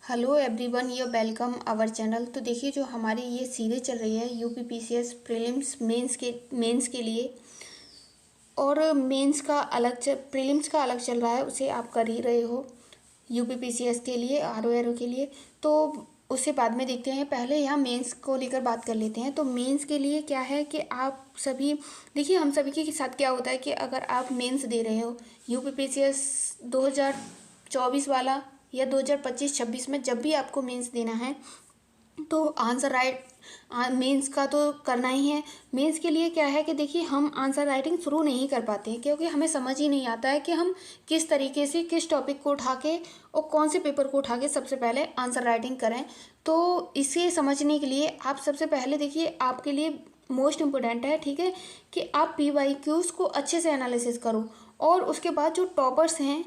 Hello everyone, ये welcome our channel. तो देखिए, जो हमारी ये सीरीज चल रही है यूपीपीसीएस प्रीलिम्स मेंस के लिए, और प्रीलिम्स का अलग चल रहा है, उसे आप कर ही रहे हो यूपीपीसीएस के लिए, आरओ के लिए। तो उससे बाद में देखते हैं, पहले यहाँ मेंस को लेकर बात कर लेते हैं। तो मेंस के लिए क्या है कि आप सभी देखिए, हम सभी के साथ क्या होता है कि अगर आप मेंस दे रहे हो यूपीपीसीएस 2024 वाला या 2025-26 में, जब भी आपको मेंस देना है तो आंसर राइट मेंस का तो करना ही है। मेंस के लिए क्या है कि देखिए, हम आंसर राइटिंग शुरू नहीं कर पाते हैं क्योंकि हमें समझ ही नहीं आता है कि हम किस तरीके से किस टॉपिक को उठा के और कौन से पेपर को उठा के सबसे पहले आंसर राइटिंग करें। तो इसे समझने के लिए आप सबसे पहले देखिए, आपके लिए मोस्ट इम्पोर्टेंट है, ठीक है, कि आप PYQs को अच्छे से एनालिसिस करो और उसके बाद जो टॉपर्स हैं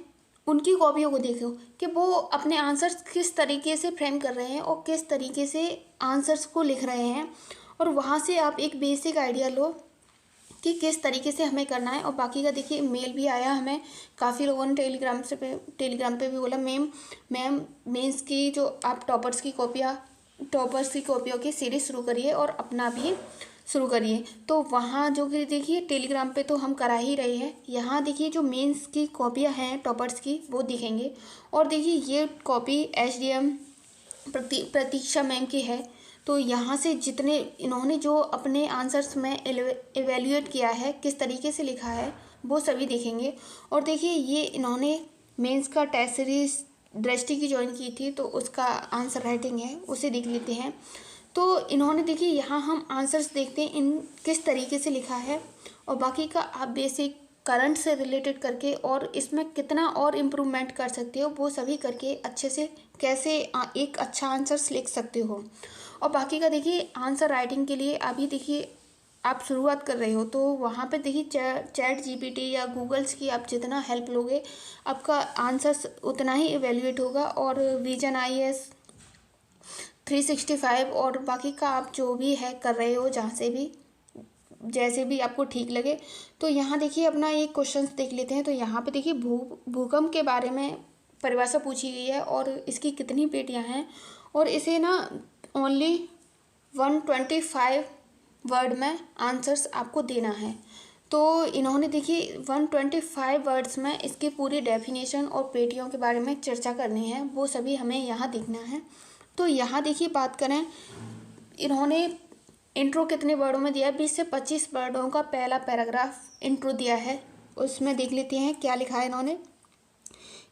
उनकी कॉपियों को देखो कि वो अपने आंसर्स किस तरीके से फ्रेम कर रहे हैं और किस तरीके से आंसर्स को लिख रहे हैं, और वहाँ से आप एक बेसिक आइडिया लो कि किस तरीके से हमें करना है। और बाकी का देखिए, मेल भी आया हमें, काफ़ी लोगों ने टेलीग्राम पे भी बोला, मैम मेंस की जो आप टॉपर्स की कॉपियों की सीरीज शुरू करिए और अपना भी शुरू करिए। तो वहाँ जो कि देखिए, टेलीग्राम पे तो हम करा ही रहे हैं, यहाँ देखिए जो मेंस की कॉपियाँ हैं टॉपर्स की वो दिखेंगे। और देखिए, ये कॉपी HDM प्रतीक्षा मैम की है। तो यहाँ से जितने इन्होंने जो अपने आंसर्स में एवेल्यूएट किया है, किस तरीके से लिखा है, वो सभी देखेंगे। और देखिए, ये इन्होंने मेंस का टेस्ट सीरीज दृष्टि की ज्वाइन की थी, तो उसका आंसर राइटिंग है, उसे देख लेते हैं। तो इन्होंने देखिए, यहाँ हम आंसर्स देखते हैं इन किस तरीके से लिखा है, और बाकी का आप बेसिक करंट से रिलेटेड करके और इसमें कितना और इम्प्रूवमेंट कर सकते हो, वो सभी करके अच्छे से कैसे एक अच्छा आंसर्स लिख सकते हो। और बाकी का देखिए, आंसर राइटिंग के लिए अभी देखिए आप शुरुआत कर रहे हो, तो वहाँ पे देखिए चैट GPT या गूगल्स की आप जितना हेल्प लोगे, आपका आंसर्स उतना ही इवेल्युएट होगा। और विजन IAS 365 और बाकी का आप जो भी है कर रहे हो, जहाँ से भी जैसे भी आपको ठीक लगे। तो यहाँ देखिए, अपना एक क्वेश्चंस देख लेते हैं। तो यहाँ पे देखिए, भूकंप के बारे में परिभाषा पूछी गई है और इसकी कितनी पेटियाँ हैं, और इसे ना ओनली 125 वर्ड में आंसर्स आपको देना है। तो इन्होंने देखिए 125 वर्ड्स में इसकी पूरी डेफिनेशन और पेटियों के बारे में चर्चा करनी है, वो सभी हमें यहाँ देखना है। तो यहाँ देखिए, बात करें, इन्होंने इंट्रो कितने वर्डों में दिया है, 20 से 25 वर्डों का पहला पैराग्राफ इंट्रो दिया है। उसमें देख लेते हैं क्या लिखा है इन्होंने,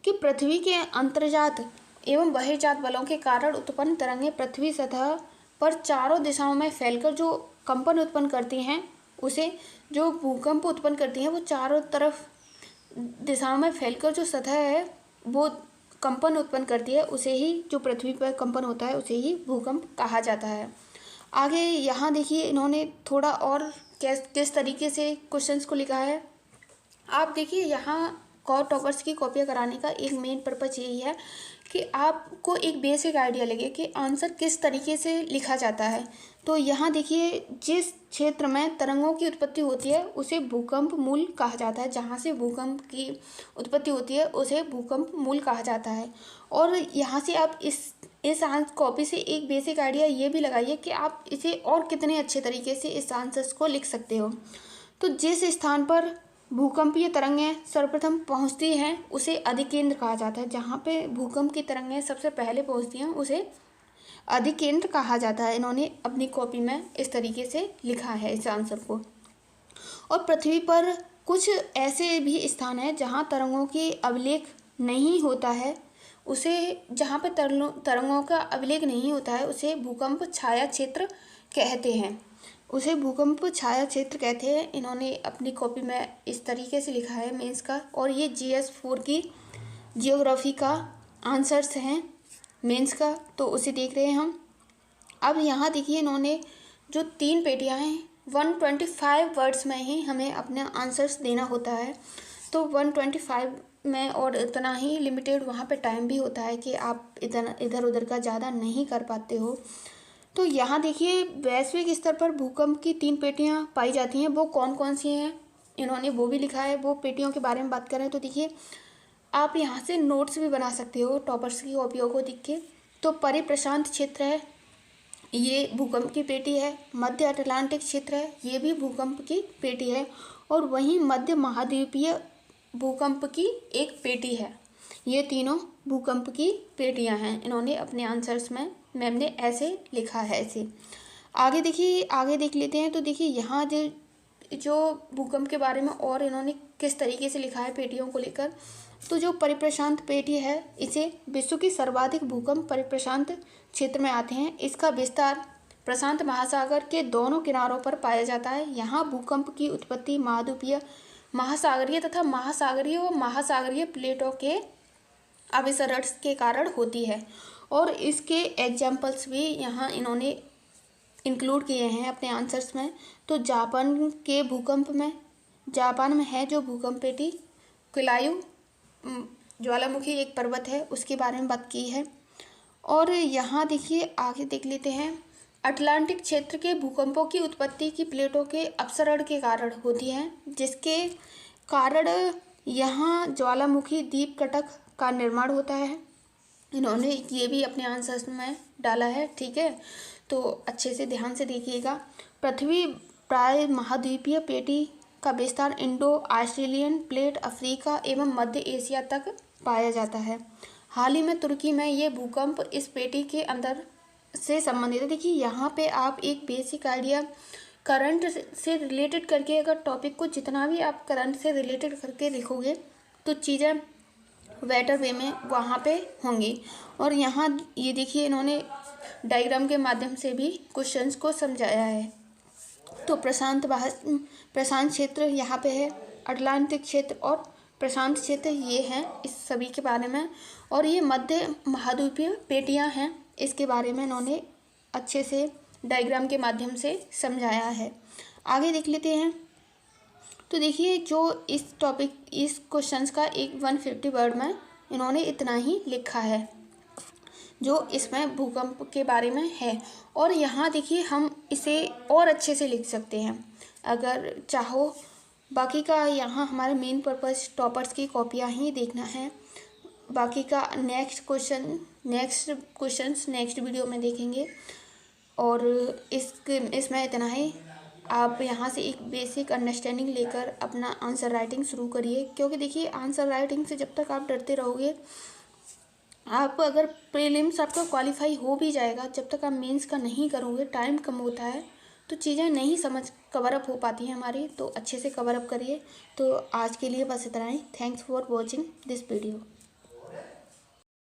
कि पृथ्वी के अंतर्जात एवं बहिर्जात बलों के कारण उत्पन्न तरंगें पृथ्वी सतह पर चारों दिशाओं में फैलकर जो कंपन उत्पन्न करती हैं, उसे जो भूकंप उत्पन्न करती हैं, वो चारों तरफ दिशाओं में फैलकर जो सतह है वो कंपन उत्पन्न करती है, उसे ही जो पृथ्वी पर कंपन होता है उसे ही भूकंप कहा जाता है। आगे यहाँ देखिए, इन्होंने थोड़ा और किस तरीके से क्वेश्चंस को लिखा है। आप देखिए, यहाँ टॉपर्स की कॉपियाँ कराने का एक मेन पर्पज़ यही है कि आपको एक बेसिक आइडिया लगे कि आंसर किस तरीके से लिखा जाता है। तो यहाँ देखिए, जिस क्षेत्र में तरंगों की उत्पत्ति होती है उसे भूकंप मूल कहा जाता है, जहाँ से भूकंप की उत्पत्ति होती है उसे भूकंप मूल कहा जाता है। और यहाँ से आप इस कॉपी से एक बेसिक आइडिया ये भी लगाइए कि आप इसे और कितने अच्छे तरीके से इस आंसर्स को लिख सकते हो। तो जिस स्थान पर भूकंपीय तरंगें सर्वप्रथम पहुंचती हैं उसे अधिकेंद्र कहा जाता है, जहाँ पे भूकंप की तरंगें सबसे पहले पहुंचती हैं उसे अधिकेंद्र कहा जाता है। इन्होंने अपनी कॉपी में इस तरीके से लिखा है इस आंसर को। और पृथ्वी पर कुछ ऐसे भी स्थान हैं जहाँ तरंगों की अभिलेख नहीं होता है, उसे जहाँ पे तरंगों का अभिलेख नहीं होता है उसे भूकंप छाया क्षेत्र कहते हैं, उसे भूकंप छाया क्षेत्र कहते हैं। इन्होंने अपनी कॉपी में इस तरीके से लिखा है मेंस का। और ये GS4 की जियोग्राफी का आंसर्स हैं मेंस का, तो उसे देख रहे हैं हम। अब यहाँ देखिए, इन्होंने जो 3 पेटियाँ हैं 125 वर्ड्स में ही हमें अपना आंसर्स देना होता है। तो 125 में, और इतना ही लिमिटेड वहाँ पे टाइम भी होता है कि आप इधर उधर का ज़्यादा नहीं कर पाते हो। तो यहाँ देखिए, वैश्विक स्तर पर भूकंप की 3 पेटियाँ पाई जाती हैं, वो कौन कौन सी हैं इन्होंने वो भी लिखा है। वो पेटियों के बारे में बात करें तो देखिए, आप यहाँ से नोट्स भी बना सकते हो टॉपर्स की कॉपियों को देख के। तो परिप्रशांत क्षेत्र है, ये भूकंप की पेटी है। मध्य अटलांटिक क्षेत्र है, ये भी भूकंप की पेटी है। और वहीं मध्य महाद्वीपीय भूकंप की एक पेटी है। ये तीनों भूकंप की पेटियां हैं। इन्होंने अपने आंसर्स में मैम ने ऐसे लिखा है ऐसे। आगे देखिए, आगे देख लेते हैं। तो देखिए यहाँ जो भूकंप के बारे में और इन्होंने किस तरीके से लिखा है पेटियों को लेकर। तो जो परिप्रशांत पेटी है, इसे विश्व की सर्वाधिक भूकंप परिप्रशांत क्षेत्र में आते हैं। इसका विस्तार प्रशांत महासागर के दोनों किनारों पर पाया जाता है। यहाँ भूकंप की उत्पत्ति महाद्वीपीय, महासागरीय तथा महासागरीय व महासागरीय प्लेटों के अभिसरण के कारण होती है। और इसके एग्जाम्पल्स भी यहाँ इन्होंने इंक्लूड किए हैं अपने आंसर्स में। तो जापान के भूकंप में, जापान में है जो भूकंप पेटी, किलायु ज्वालामुखी एक पर्वत है, उसके बारे में बात की है। और यहाँ देखिए आगे देख लेते हैं। अटलांटिक क्षेत्र के भूकंपों की उत्पत्ति की प्लेटों के अपसरण के कारण होती है, जिसके कारण यहाँ ज्वालामुखी द्वीप कटक का निर्माण होता है। इन्होंने ये भी अपने आंसर्स में डाला है, ठीक है। तो अच्छे से ध्यान से देखिएगा। पृथ्वी प्राय महाद्वीपीय पेटी का विस्तार इंडो ऑस्ट्रेलियन प्लेट, अफ्रीका एवं मध्य एशिया तक पाया जाता है। हाल ही में तुर्की में ये भूकंप इस पेटी के अंदर से संबंधित है। देखिए यहाँ पे आप एक बेसिक आइडिया करंट से रिलेटेड करके, अगर टॉपिक को जितना भी आप करंट से रिलेटेड करके लिखोगे तो चीज़ें बेटर वे में वहाँ पे होंगी। और यहाँ ये देखिए इन्होंने डायग्राम के माध्यम से भी क्वेश्चंस को समझाया है। तो प्रशांत क्षेत्र यहाँ पे है, अटलांटिक क्षेत्र और प्रशांत क्षेत्र ये हैं इस सभी के बारे में। और ये मध्य महाद्वीपीय पेटियाँ हैं, इसके बारे में इन्होंने अच्छे से डायग्राम के माध्यम से समझाया है। आगे देख लेते हैं। तो देखिए जो इस टॉपिक, इस क्वेश्चंस का एक 150 वर्ड में इन्होंने इतना ही लिखा है जो इसमें भूकंप के बारे में है। और यहाँ देखिए हम इसे और अच्छे से लिख सकते हैं अगर चाहो। बाकी का यहाँ हमारा मेन पर्पस टॉपर्स की कॉपियाँ ही देखना है। बाकी का नेक्स्ट क्वेश्चंस नेक्स्ट वीडियो में देखेंगे। और इसमें इतना ही। आप यहाँ से एक बेसिक अंडरस्टैंडिंग लेकर अपना आंसर राइटिंग शुरू करिए, क्योंकि देखिए आंसर राइटिंग से जब तक आप डरते रहोगे, आप अगर प्रीलिम्स आपका क्वालिफाई हो भी जाएगा, जब तक आप मेंस का नहीं करोगे, टाइम कम होता है तो चीज़ें नहीं कवर अप हो पाती हैं हमारी। तो अच्छे से कवर अप करिए। तो आज के लिए बस इतना ही। Thanks for watching this video.